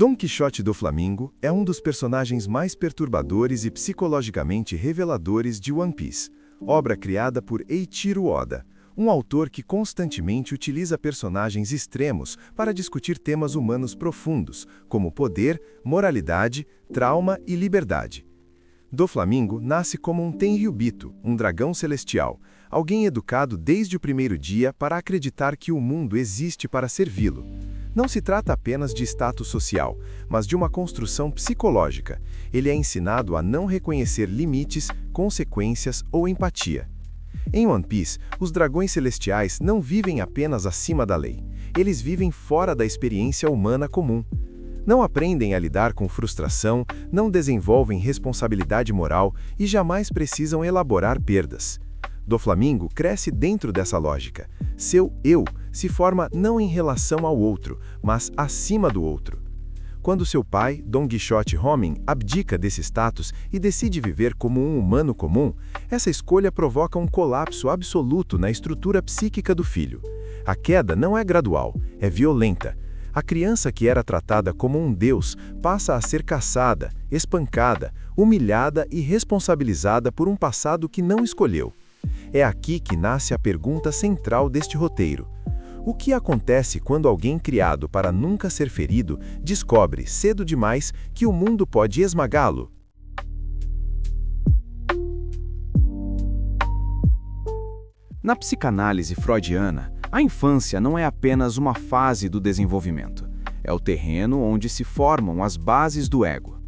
Dom Quixote do Flamingo é um dos personagens mais perturbadores e psicologicamente reveladores de One Piece, obra criada por Eiichiro Oda, um autor que constantemente utiliza personagens extremos para discutir temas humanos profundos, como poder, moralidade, trauma e liberdade. Do Flamingo nasce como um Tenryubito, um dragão celestial, alguém educado desde o primeiro dia para acreditar que o mundo existe para servi-lo. Não se trata apenas de status social, mas de uma construção psicológica. Ele é ensinado a não reconhecer limites, consequências ou empatia. Em One Piece, os dragões celestiais não vivem apenas acima da lei. Eles vivem fora da experiência humana comum. Não aprendem a lidar com frustração, não desenvolvem responsabilidade moral e jamais precisam elaborar perdas. Do Flamingo cresce dentro dessa lógica. Seu eu se forma não em relação ao outro, mas acima do outro. Quando seu pai, Don Quixote Homem, abdica desse status e decide viver como um humano comum, essa escolha provoca um colapso absoluto na estrutura psíquica do filho. A queda não é gradual, é violenta. A criança que era tratada como um deus passa a ser caçada, espancada, humilhada e responsabilizada por um passado que não escolheu. É aqui que nasce a pergunta central deste roteiro. O que acontece quando alguém criado para nunca ser ferido descobre, cedo demais, que o mundo pode esmagá-lo? Na psicanálise freudiana, a infância não é apenas uma fase do desenvolvimento. É o terreno onde se formam as bases do ego.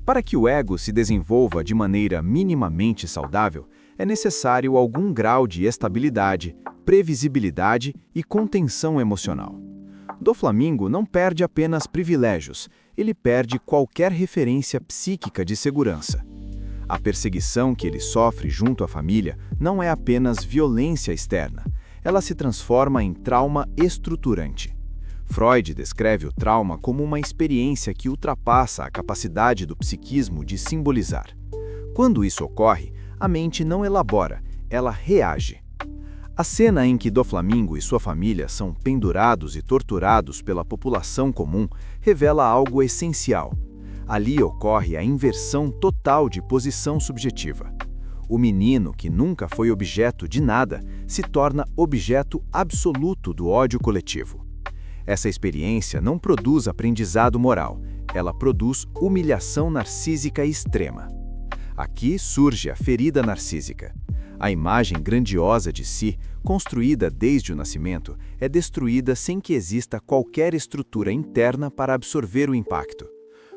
Para que o ego se desenvolva de maneira minimamente saudável, é necessário algum grau de estabilidade, previsibilidade e contenção emocional. Do Flamingo não perde apenas privilégios, ele perde qualquer referência psíquica de segurança. A perseguição que ele sofre junto à família não é apenas violência externa, ela se transforma em trauma estruturante. Freud descreve o trauma como uma experiência que ultrapassa a capacidade do psiquismo de simbolizar. Quando isso ocorre, a mente não elabora, ela reage. A cena em que Do Flamingo e sua família são pendurados e torturados pela população comum revela algo essencial. Ali ocorre a inversão total de posição subjetiva. O menino, que nunca foi objeto de nada, se torna objeto absoluto do ódio coletivo. Essa experiência não produz aprendizado moral, ela produz humilhação narcísica extrema. Aqui surge a ferida narcísica. A imagem grandiosa de si, construída desde o nascimento, é destruída sem que exista qualquer estrutura interna para absorver o impacto.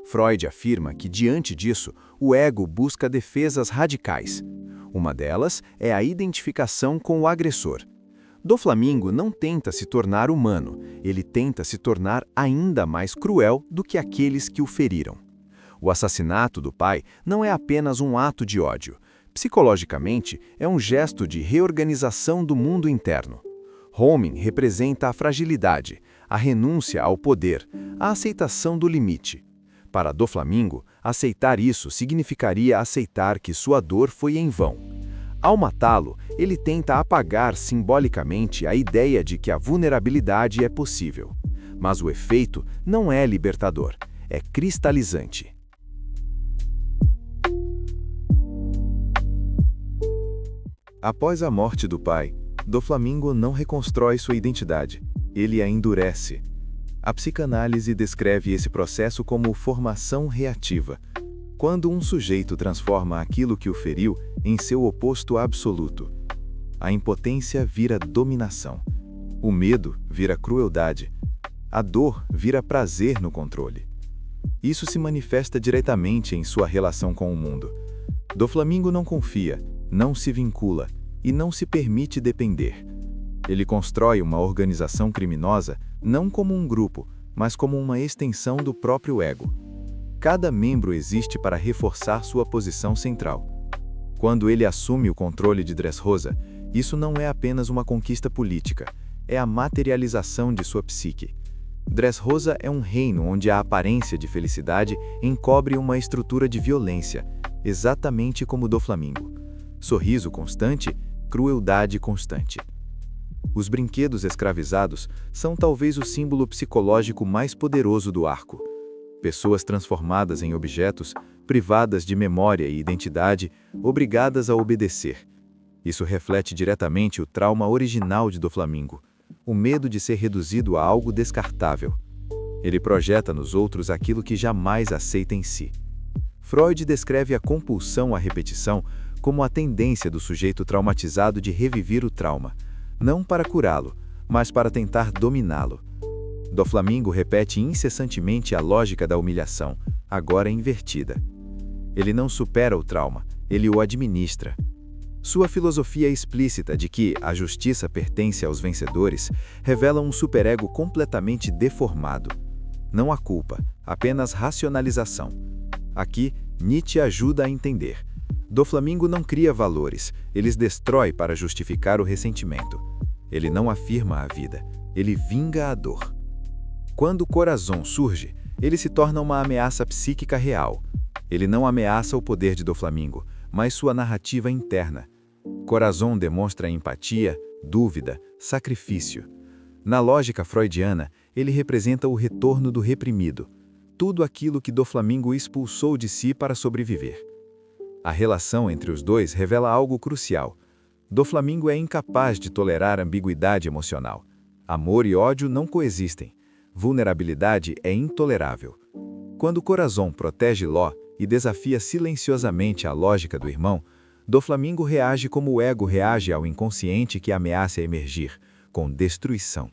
Freud afirma que, diante disso, o ego busca defesas radicais. Uma delas é a identificação com o agressor. Do Flamingo não tenta se tornar humano, ele tenta se tornar ainda mais cruel do que aqueles que o feriram. O assassinato do pai não é apenas um ato de ódio. Psicologicamente, é um gesto de reorganização do mundo interno. Homem representa a fragilidade, a renúncia ao poder, a aceitação do limite. Para Do Flamingo, aceitar isso significaria aceitar que sua dor foi em vão. Ao matá-lo, ele tenta apagar simbolicamente a ideia de que a vulnerabilidade é possível. Mas o efeito não é libertador, é cristalizante. Após a morte do pai, Do Flamingo não reconstrói sua identidade, ele a endurece. A psicanálise descreve esse processo como formação reativa, quando um sujeito transforma aquilo que o feriu em seu oposto absoluto. A impotência vira dominação, o medo vira crueldade, a dor vira prazer no controle. Isso se manifesta diretamente em sua relação com o mundo. Do Flamingo não confia, não se vincula e não se permite depender. Ele constrói uma organização criminosa não como um grupo, mas como uma extensão do próprio ego. Cada membro existe para reforçar sua posição central. Quando ele assume o controle de Dressrosa, isso não é apenas uma conquista política, é a materialização de sua psique. Dressrosa é um reino onde a aparência de felicidade encobre uma estrutura de violência, exatamente como Do Flamingo. Sorriso constante, crueldade constante. Os brinquedos escravizados são talvez o símbolo psicológico mais poderoso do arco. pessoas transformadas em objetos, privadas de memória e identidade, obrigadas a obedecer. Isso reflete diretamente o trauma original de Doflamingo, o medo de ser reduzido a algo descartável. Ele projeta nos outros aquilo que jamais aceita em si. Freud descreve a compulsão à repetição como a tendência do sujeito traumatizado de reviver o trauma, não para curá-lo, mas para tentar dominá-lo. Doflamingo repete incessantemente a lógica da humilhação, agora invertida. Ele não supera o trauma, ele o administra. Sua filosofia explícita de que a justiça pertence aos vencedores revela um superego completamente deformado. Não há culpa, apenas racionalização. Aqui, Nietzsche ajuda a entender. Doflamingo não cria valores, ele os destrói para justificar o ressentimento. Ele não afirma a vida, ele vinga a dor. Quando Corazon surge, ele se torna uma ameaça psíquica real. Ele não ameaça o poder de Doflamingo, mas sua narrativa interna. Corazon demonstra empatia, dúvida, sacrifício. Na lógica freudiana, ele representa o retorno do reprimido, tudo aquilo que Doflamingo expulsou de si para sobreviver. A relação entre os dois revela algo crucial. Doflamingo é incapaz de tolerar ambiguidade emocional. Amor e ódio não coexistem. Vulnerabilidade é intolerável. Quando Corazon protege Ló e desafia silenciosamente a lógica do irmão, Doflamingo reage como o ego reage ao inconsciente que ameaça emergir, com destruição.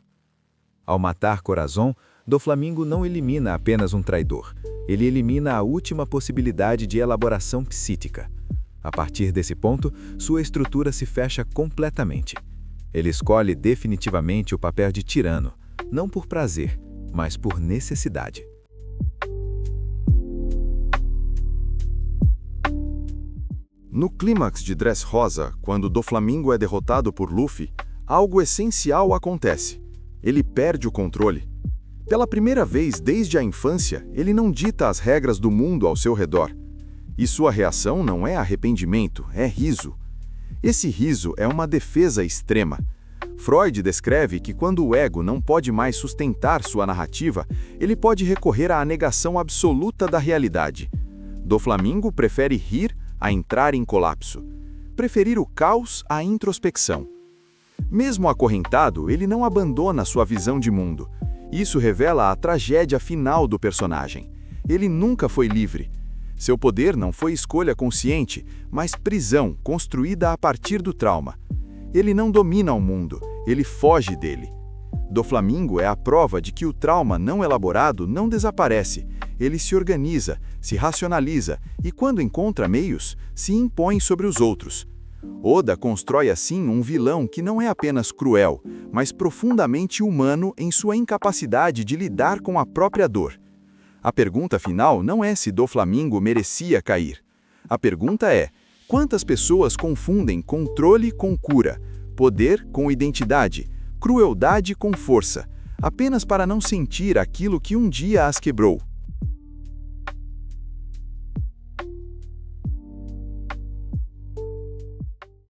Ao matar Corazon, Doflamingo não elimina apenas um traidor, ele elimina a última possibilidade de elaboração psíquica. A partir desse ponto, sua estrutura se fecha completamente. Ele escolhe definitivamente o papel de tirano, não por prazer, mas por necessidade. No clímax de Dressrosa, quando Doflamingo é derrotado por Luffy, algo essencial acontece. Ele perde o controle. Pela primeira vez desde a infância, ele não dita as regras do mundo ao seu redor. E sua reação não é arrependimento, é riso. Esse riso é uma defesa extrema. Freud descreve que quando o ego não pode mais sustentar sua narrativa, ele pode recorrer à negação absoluta da realidade. Doflamingo prefere rir a entrar em colapso. Preferir o caos à introspecção. Mesmo acorrentado, ele não abandona sua visão de mundo. Isso revela a tragédia final do personagem. Ele nunca foi livre. Seu poder não foi escolha consciente, mas prisão construída a partir do trauma. Ele não domina o mundo, ele foge dele. Doflamingo é a prova de que o trauma não elaborado não desaparece. Ele se organiza, se racionaliza e, quando encontra meios, se impõe sobre os outros. Oda constrói assim um vilão que não é apenas cruel, mas profundamente humano em sua incapacidade de lidar com a própria dor. A pergunta final não é se Doflamingo merecia cair. A pergunta é: quantas pessoas confundem controle com cura, poder com identidade, crueldade com força, apenas para não sentir aquilo que um dia as quebrou?